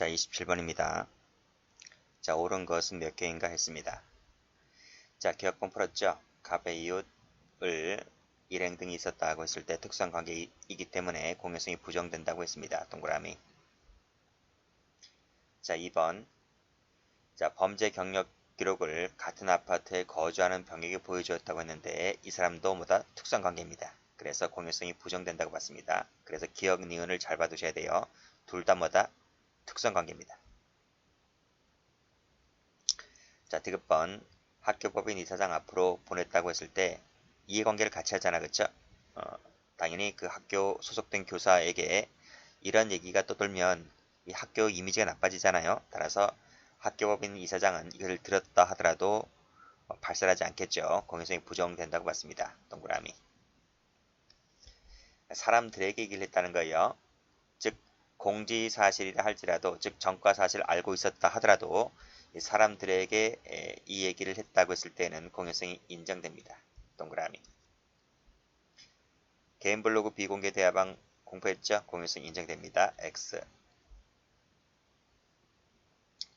자, 27번입니다. 자, 옳은 것은 몇 개인가 했습니다. 자, 기억본 풀었죠? 갑의 이웃을 일행 등이 있었다고 했을 때 특수한 관계이기 때문에 공유성이 부정된다고 했습니다. 동그라미. 자, 2번. 자, 범죄 경력 기록을 같은 아파트에 거주하는 병에게 보여주었다고 했는데 이 사람도 뭐다? 특수한 관계입니다. 그래서 공유성이 부정된다고 봤습니다. 그래서 기억, 니은을 잘 봐두셔야 돼요. 둘 다 뭐다? 특수한 관계입니다. 자, 디귿번. 학교법인 이사장 앞으로 보냈다고 했을 때 이해관계를 같이 하잖아. 그쵸? 당연히 그 학교 소속된 교사에게 이런 얘기가 떠돌면 이 학교 이미지가 나빠지잖아요. 따라서 학교법인 이사장은 이걸 들었다 하더라도 발설하지 않겠죠. 공유성이 부정된다고 봤습니다. 동그라미. 사람들에게 얘기를 했다는 거예요. 즉 공지사실이라 할지라도, 즉 전과사실 알고 있었다 하더라도 사람들에게 이 얘기를 했다고 했을 때는 공유성이 인정됩니다. 동그라미. 개인 블로그 비공개 대화방 공포했죠? 공유성 인정됩니다. X.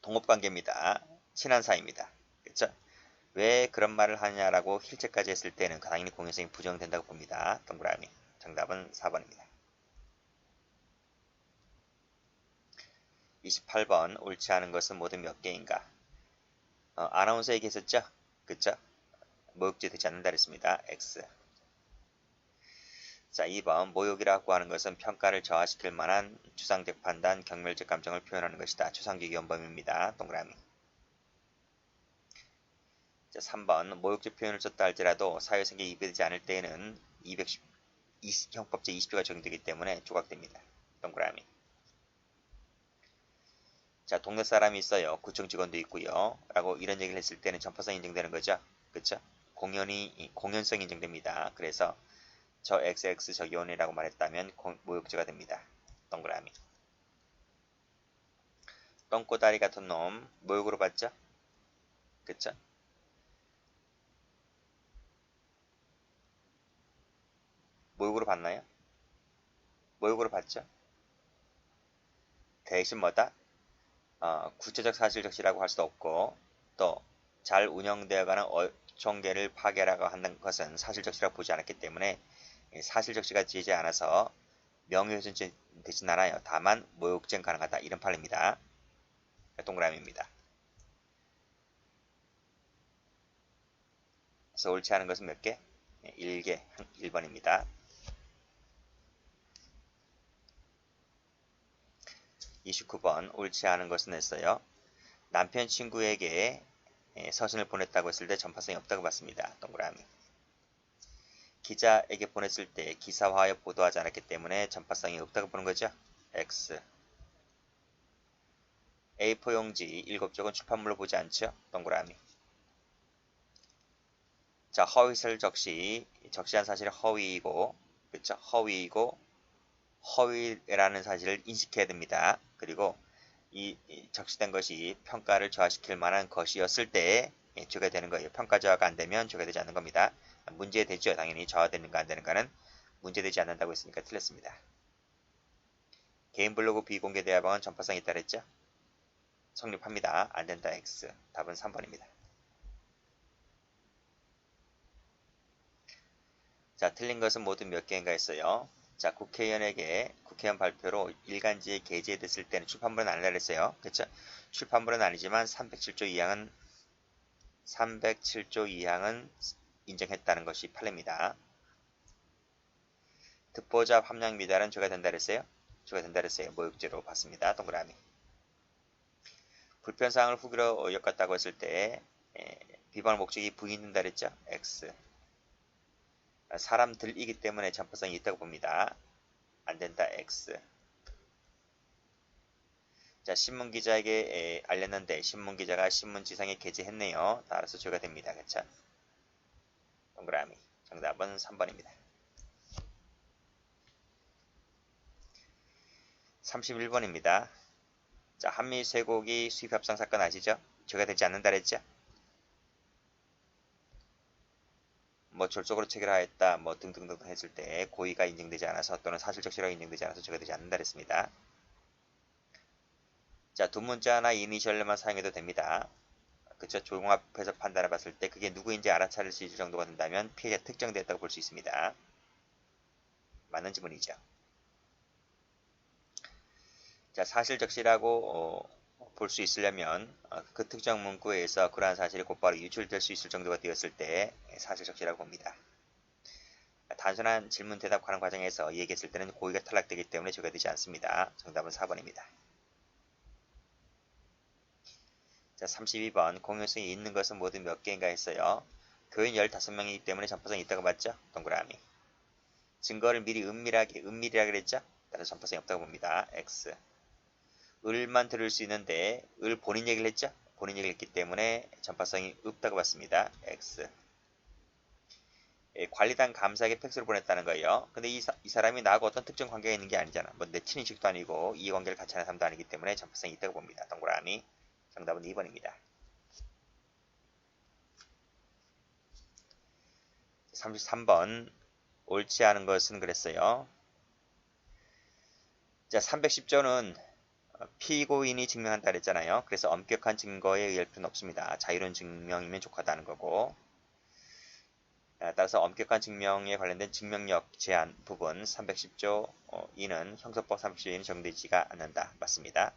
동업관계입니다. 친한 사이입니다. 그렇죠? 왜 그런 말을 하냐라고 힐책까지 했을 때는 당연히 공유성이 부정된다고 봅니다. 동그라미. 정답은 4번입니다. 28번. 옳지 않은 것은 모두 몇 개인가? 아나운서 얘기했었죠? 그쵸? 모욕죄 되지 않는다 그랬습니다. X. 자, 2번. 모욕이라고 하는 것은 평가를 저하시킬 만한 추상적 판단, 경멸적 감정을 표현하는 것이다. 추상적 위헌범입니다. 동그라미. 자, 3번. 모욕적 표현을 썼다 할지라도 사회생계 이배되지 않을 때에는 210, 형법 제20조가 적용되기 때문에 조각됩니다. 동그라미. 자, 동네 사람이 있어요. 구청 직원도 있고요. 라고 이런 얘기를 했을 때는 전파성 인정되는 거죠. 그쵸? 공연성 인정됩니다. 그래서 저 XX 저 요원이라고 말했다면 모욕죄가 됩니다. 동그라미. 똥꼬다리 같은 놈 모욕으로 봤죠? 그쵸? 모욕으로 봤나요? 모욕으로 봤죠? 대신 뭐다? 구체적 사실적시라고 할 수도 없고 또 잘 운영되어가는 어촌계를 파괴라고 하는 것은 사실적시라고 보지 않았기 때문에 사실적시가 되지 않아서 명예훼손죄 되진 않아요. 다만 모욕죄는 가능하다. 이런 판입니다. 동그라미입니다. 그래서 옳지 않은 것은 몇 개? 1개, 1번입니다. 29번. 옳지 않은 것은 했어요. 남편 친구에게 서신을 보냈다고 했을 때 전파성이 없다고 봤습니다. 동그라미. 기자에게 보냈을 때 기사화에 보도하지 않았기 때문에 전파성이 없다고 보는 거죠. X. A4 용지 7쪽은 출판물로 보지 않죠. 동그라미. 자, 허위설 적시한 사실이 허위이고, 그렇죠? 허위이고, 허위라는 사실을 인식해야 됩니다. 그리고 이 적시된 것이 평가를 저하시킬 만한 것이었을 때 죄가 되는 거예요. 평가 저하가 안 되면 죄가 되지 않는 겁니다. 문제되죠. 당연히 저하되는가 안 되는가는 문제되지 않는다고 했으니까 틀렸습니다. 개인 블로그 비공개 대화방은 전파성이 있다 그랬죠? 성립합니다. 안 된다. X. 답은 3번입니다. 자, 틀린 것은 모두 몇 개인가 했어요. 자, 국회의원 발표로 일간지에 게재됐을 때는 출판물은 아니라 그랬어요. 그쵸? 출판물은 아니지만 307조 2항은 인정했다는 것이 판례입니다. 듣보잡 함량 미달은 죄가 된다 그랬어요? 죄가 된다 그랬어요. 모욕죄로 봤습니다. 동그라미. 불편사항을 후기로 엮었다고 했을 때 비방 목적이 부인된다 그랬죠? X. 사람들이기 때문에 전파성이 있다고 봅니다. 안된다. X. 자, 신문기자에게 알렸는데 신문기자가 신문지상에 게재했네요. 따라서 죄가 됩니다. 그쵸? 동그라미. 정답은 3번입니다. 31번입니다. 자, 한미 쇠고기 수입 협상 사건 아시죠? 죄가 되지 않는다 그랬죠? 뭐 졸속으로 체결하였다 뭐 등등등 했을 때 고의가 인정되지 않아서 또는 사실적 실화가 인정되지 않아서 죄가 되지 않는다 그랬습니다. 자, 두 문자나 이니셜만 사용해도 됩니다. 그쵸? 종합해서 판단해 봤을 때 그게 누구인지 알아차릴 수 있을 정도가 된다면 피해자 특정됐다고 볼 수 있습니다. 맞는 지문이죠. 자, 사실적시라고 볼 수 있으려면 그 특정 문구에서 그러한 사실이 곧바로 유출될 수 있을 정도가 되었을 때 사실적시라고 봅니다. 단순한 질문 대답하는 과정에서 얘기했을 때는 고의가 탈락되기 때문에 적용되지 않습니다. 정답은 4번입니다. 자, 32번 공유성이 있는 것은 모두 몇 개인가 했어요. 교인 15명이기 때문에 전파성이 있다고 봤죠? 동그라미. 증거를 미리 은밀이라 그랬죠? 따라서 전파성이 없다고 봅니다. X. 을만 들을 수 있는데 을 본인 얘기를 했죠? 본인 얘기를 했기 때문에 전파성이 없다고 봤습니다. X. 관리단 감사에게 팩스를 보냈다는 거예요. 근데 이 사람이 나하고 어떤 특정 관계가 있는 게 아니잖아. 뭐 내 친인식도 아니고 이해관계를 같이 하는 사람도 아니기 때문에 전파성이 있다고 봅니다. 동그라미. 정답은 2번입니다. 33번 옳지 않은 것은 그랬어요. 자, 310조는 피고인이 증명한다 그랬잖아요. 그래서 엄격한 증거에 의할 필요는 없습니다. 자유로운 증명이면 족하다는 거고, 따라서 엄격한 증명에 관련된 증명력 제한 부분 310조 2는 형사법 310조 2는 적용되지가 않는다. 맞습니다.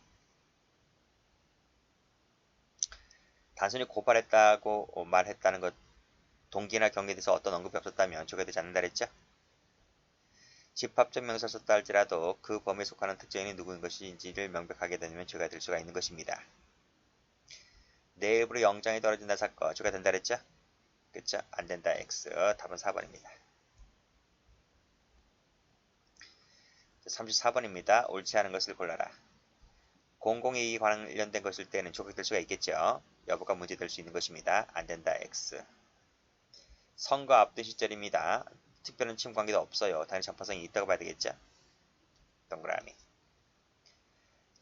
단순히 고발했다고 말했다는 것 동기나 경계에 대해서 어떤 언급이 없었다면 적용되지 않는다 그랬죠? 집합적 명사를 썼다 할지라도 그 범위에 속하는 특정인이 누구인 것인지를 명백하게 되면 죄가 될 수가 있는 것입니다. 내일부로 영장이 떨어진다 사건 죄가 된다 그랬죠? 그쵸? 안된다 X. 답은 4번입니다. 34번입니다. 옳지 않은 것을 골라라. 공공이익이 관련된 것일 때는 조각될 수가 있겠죠. 여부가 문제될 수 있는 것입니다. 안된다 X. 선거 앞둔 시절입니다. 특별한 친분관계도 없어요. 단위 전파성이 있다고 봐야 되겠죠. 동그라미.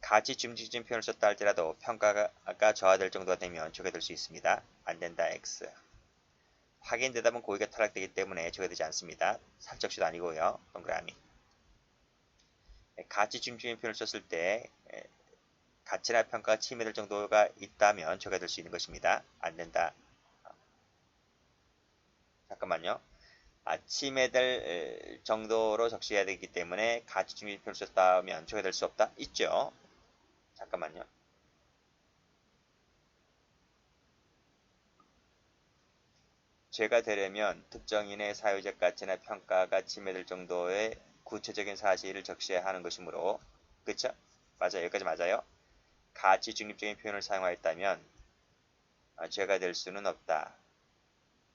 같이 중지적인 표현을 썼다 할지라도 평가가 저하될 정도가 되면 조각될 수 있습니다. 안된다 X. 확인 대답은 고의가 탈락되기 때문에 조각되지 않습니다. 살적시도 아니고요. 동그라미. 가치 중심의 표현을 썼을 때 가치나 평가가 침해될 정도가 있다면 조각될 수 있는 것입니다. 안된다. 잠깐만요. 침해될 정도로 적시해야 되기 때문에 가치 중심의 표현을 썼다면 조각될 수 없다? 있죠. 잠깐만요. 죄가 되려면 특정인의 사회적 가치나 평가가 침해될 정도의 구체적인 사실을 적시해야 하는 것이므로 그쵸? 맞아요. 여기까지 맞아요. 가치 중립적인 표현을 사용하였다면 죄가 될 수는 없다.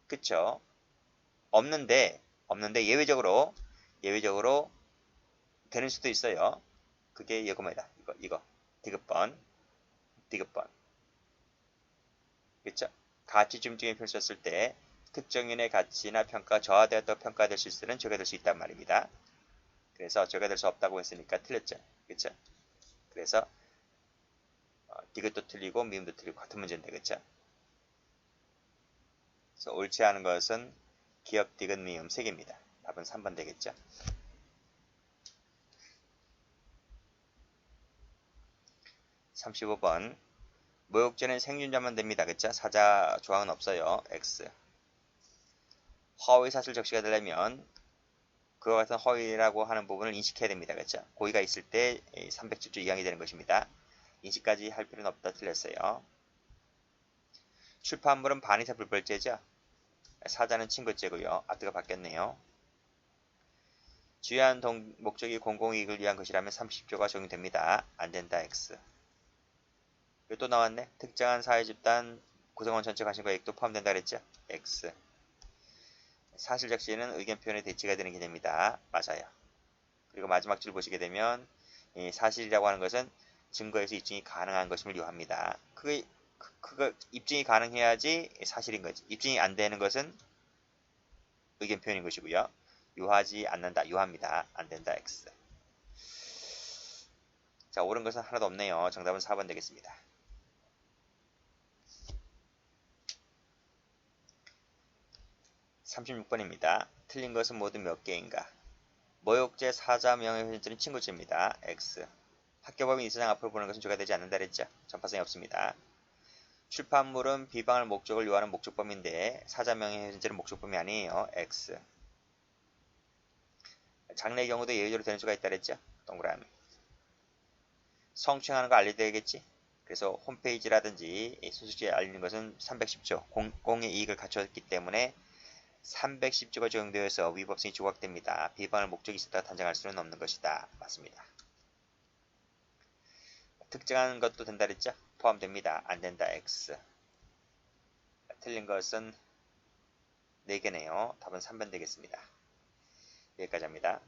그쵸? 없는데 예외적으로 되는 수도 있어요. 그게 이거입니다. 이거 디귿번 그쵸? 가치 중립적인 표현을 썼을 때 특정인의 가치나 평가가 저하되었다고 평가될 수 있을 때는 죄가 될 수 있단 말입니다. 그래서 죄가 될 수 없다고 했으니까 틀렸죠. 그쵸? 그래서 디귿도 틀리고 미음도 틀리고 같은 문제인데 그쵸? 그래서 옳지 않은 것은 기역, 디귿, 미음 3개입니다. 답은 3번 되겠죠. 35번 모욕죄는 생존자만 됩니다. 그쵸? 사자 조항은 없어요. X. 허위 사실 적시가 되려면 그와 같은 허위라고 하는 부분을 인식해야 됩니다. 그쵸? 고의가 있을 때 310조 이항이 되는 것입니다. 인식까지 할 필요는 없다. 틀렸어요. 출판물은 반의사 불벌죄죠. 사자는 친구죄고요. 앞뒤가 바뀌었네요. 주요한 목적이 공공이익을 위한 것이라면 30조가 적용됩니다. 안된다 X. 또 나왔네. 특정한 사회집단 구성원 전체 관심과 이익도 포함된다 그랬죠. X. 사실적시는 의견 표현의 대치가 되는 개념입니다. 맞아요. 그리고 마지막 줄 보시게 되면 이 사실이라고 하는 것은 증거에서 입증이 가능한 것임을 요합니다. 그거 입증이 가능해야지 사실인 거지. 입증이 안 되는 것은 의견 표현인 것이고요. 요하지 않는다. 요합니다. 안 된다. X. 자, 옳은 것은 하나도 없네요. 정답은 4번 되겠습니다. 36번입니다. 틀린 것은 모두 몇 개인가? 모욕죄, 사자, 명예훼손죄는 친구죄입니다. X. 학교법인 이사장 앞으로 보는 것은 조가 되지 않는다 그랬죠. 전파성이 없습니다. 출판물은 비방할 목적을 요하는 목적범인데 사자명의 현재는 목적범이 아니에요. X. 장래의 경우도 예외적으로 되는 수가 있다 그랬죠. 동그라미. 성추행하는 거 알려야겠지. 그래서 홈페이지라든지 소식지에 알리는 것은 310조 공공의 이익을 갖췄기 때문에 310조가 적용되어서 위법성이 조각됩니다. 비방할 목적이 있었다가 단정할 수는 없는 것이다. 맞습니다. 특정한 것도 된다 그랬죠? 포함됩니다. 안 된다. X. 틀린 것은 4개네요. 답은 3번 되겠습니다. 여기까지 합니다.